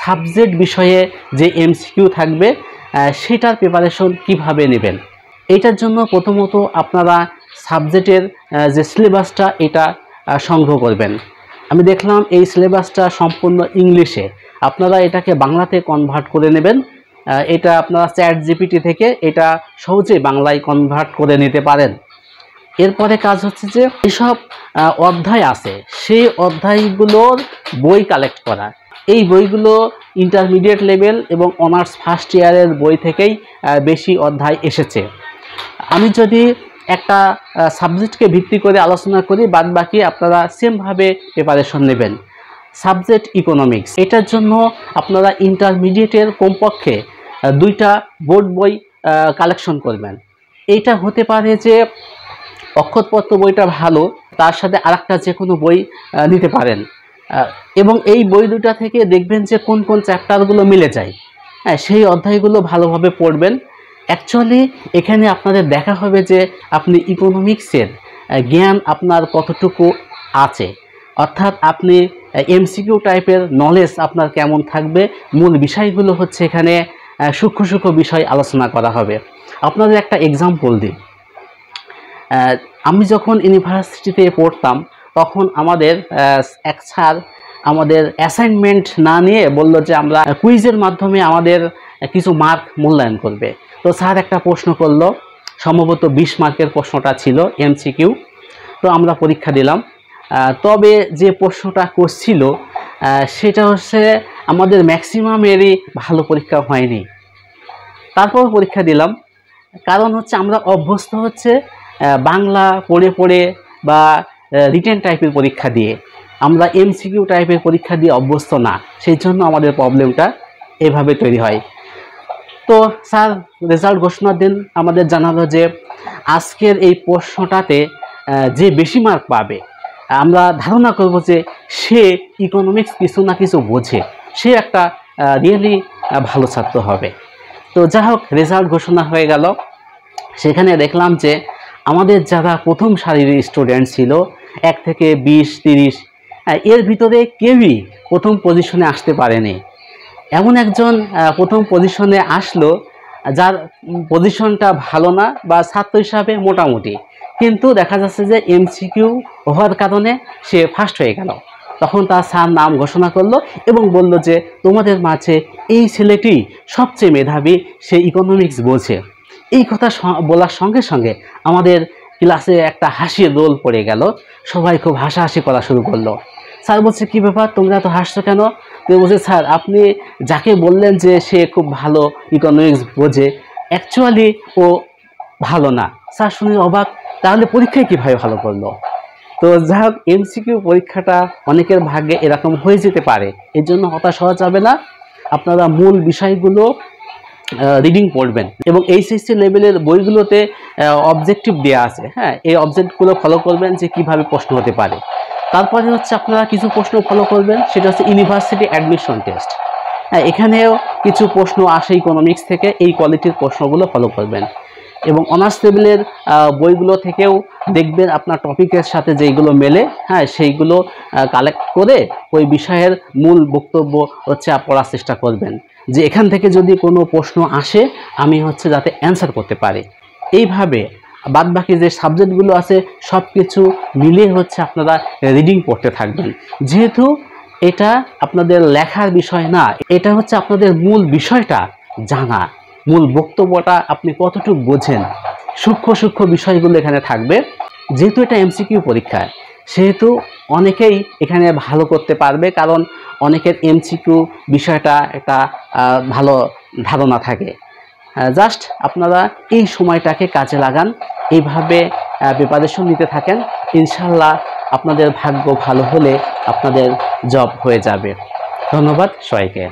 Subject বিষয়ে যে MCQ থাকবে সেটার প্রিপারেশন কিভাবে নেবেন। এইটার জন্য প্রথমত আপনারা সাবজেক্টের যে সিলেবাসটা এটা সংগ্রহ করবেন। আমি দেখলাম এই সিলেবাসটা সম্পূর্ণ ইংলিশে, আপনারা এটাকে বাংলাতে কনভার্ট করে নেবেন। এটা আপনারা চ্যাট জিপিটি থেকে এটা সহজেই বাংলায় কনভার্ট করে নিতে পারেন। এরপরে কাজ হচ্ছে যে এসব অধ্যায় আছে সেই অধ্যায়গুলোর বই কালেক্ট করা। এই বইগুলো ইন্টারমিডিয়েট লেভেল এবং অনার্স ফার্স্ট ইয়ারের বই থেকেই বেশি অধ্যায় এসেছে। আমি যদি একটা সাবজেক্টকে ভিত্তি করে আলোচনা করি, বাদ বাকি আপনারা সেমভাবে প্রিপারেশন নেবেন। সাবজেক্ট ইকোনমিক্স, এটার জন্য আপনারা ইন্টারমিডিয়েটের কমপক্ষে 2টা বোর্ড বই কালেকশন করবেন। এইটা হতে পারে যে অক্ষরপত্র বইটা ভালো, তার সাথে আরেকটা যে কোনো বই নিতে পারেন এবং এই বই দুটা থেকে দেখবেন যে কোন কোন চ্যাপ্টারগুলো মিলে যায়, সেই অধ্যায়গুলো ভালোভাবে পড়বেন। অ্যাকচুয়ালি এখানে আপনাদের দেখা হবে যে আপনি ইকোনমিক্সের জ্ঞান আপনার কতটুকু আছে, অর্থাৎ আপনি এমসিকিউ টাইপের নলেজ আপনার কেমন থাকবে। মূল বিষয়গুলো হচ্ছে এখানে সূক্ষ্ম সূক্ষ্ম বিষয় আলোচনা করা হবে। আপনাদের একটা এক্সাম্পল দিই, আমি যখন ইউনিভার্সিটিতে পড়তাম তখন আমাদের এক স্যার আমাদের অ্যাসাইনমেন্ট না নিয়ে বলল যে আমরা কুইজের মাধ্যমে আমাদের কিছু মার্ক মূল্যায়ন করবে। তো স্যার একটা প্রশ্ন করলো, সম্ভবত 20 মার্কের প্রশ্নটা ছিল এমসিকিউ। তো আমরা পরীক্ষা দিলাম, তবে যে প্রশ্নটা করছিল সেটা হচ্ছে আমাদের ম্যাক্সিমামেরই ভালো পরীক্ষা হয়নি। তারপর পরীক্ষা দিলাম, কারণ হচ্ছে আমরা অভ্যস্ত হচ্ছে বাংলা পড়ে পড়ে বা রিটেন টাইপের পরীক্ষা দিয়ে, আমরা এমসিকিউ টাইপের পরীক্ষা দিয়ে অভ্যস্ত না, সেই জন্য আমাদের প্রবলেমটা এভাবে তৈরি হয়। তো স্যার রেজাল্ট ঘোষণার দিন আমাদের জানালো যে আজকের এই প্রশ্নটাতে যে বেশি মার্ক পাবে আমরা ধারণা করব যে সে ইকোনমিক্স কিছু না কিছু বোঝে, সে একটা রিয়েলি ভালো ছাত্র হবে। তো যাই হোক, রেজাল্ট ঘোষণা হয়ে গেল। সেখানে দেখলাম যে আমাদের যারা প্রথম সারির স্টুডেন্ট ছিল 1 থেকে 20-30, এর ভিতরে কেউই প্রথম পজিশনে আসতে পারেনি। এমন একজন প্রথম পজিশনে আসলো যার পজিশনটা ভালো না বা ছাত্র হিসাবে মোটামুটি, কিন্তু দেখা যাচ্ছে যে এমসিকিউ হওয়ার কারণে সে ফার্স্ট হয়ে গেল। তখন তার স্যার নাম ঘোষণা করলো এবং বলল যে তোমাদের মাঝে এই ছেলেটি সবচেয়ে মেধাবী, সে ইকোনমিক্স বোঝে। এই কথা বলার সঙ্গে সঙ্গে আমাদের ক্লাসে একটা হাসির রোল পড়ে গেল, সবাই খুব হাসাহাসি করা শুরু করলো। স্যার বলছে কি ব্যাপার, তোমরা তো হাসছো কেন? তো বলছে স্যার আপনি যাকে বললেন যে সে খুব ভালো ইকোনমিক্স বোঝে, অ্যাকচুয়ালি ও ভালো না। স্যার শুনে অবাক, তাহলে পরীক্ষায় কীভাবে ভালো করলো? তো যাই হোক, এমসিকিউ পরীক্ষাটা অনেকের ভাগ্যে এরকম হয়ে যেতে পারে, এর জন্য হতাশ হওয়া যাবে না। আপনারা মূল বিষয়গুলো রিডিং পড়বেন এবং এইচএসসি লেভেলের বইগুলোতে অবজেক্টিভ দেওয়া আছে, হ্যাঁ, এই অবজেক্টগুলো ফলো করবেন যে কিভাবে প্রশ্ন হতে পারে। তারপরে হচ্ছে আপনারা কিছু প্রশ্ন ফলো করবেন, সেটা হচ্ছে ইউনিভার্সিটি অ্যাডমিশন টেস্ট। হ্যাঁ, এখানেও কিছু প্রশ্ন আসে ইকোনমিক্স থেকে, এই কোয়ালিটির প্রশ্নগুলো ফলো করবেন এবং অনার্স লেভেলের বইগুলো থেকেও দেখবেন আপনার টপিকের সাথে যেইগুলো মেলে, হ্যাঁ, সেইগুলো কালেক্ট করে ওই বিষয়ের মূল বক্তব্য হচ্ছে পড়ার চেষ্টা করবেন, যে এখান থেকে যদি কোনো প্রশ্ন আসে আমি হচ্ছে যাতে অ্যান্সার করতে পারি। এইভাবে বাদবাকি যে সাবজেক্টগুলো আছে সব কিছু মিলিয়ে হচ্ছে আপনারা রিডিং পড়তে থাকবেন। যেহেতু এটা আপনাদের লেখার বিষয় না, এটা হচ্ছে আপনাদের মূল বিষয়টা জানা, মূল বক্তব্যটা আপনি কতটুকু বোঝেন, সূক্ষ্ম সূক্ষ্ম বিষয়গুলো এখানে থাকবে। যেহেতু এটা এমসিকিউ পরীক্ষা, সেহেতু অনেকেই এখানে ভালো করতে পারবে, কারণ অনেকের এমসিকিউ বিষয়টা একটা ভালো ধারণা থাকে। জাস্ট আপনারা এই সময়টাকে কাজে লাগান, এইভাবে প্রিপারেশন নিতে থাকেন, ইনশাল্লাহ আপনাদের ভাগ্য ভালো হলে আপনাদের জব হয়ে যাবে। ধন্যবাদ সবাইকে।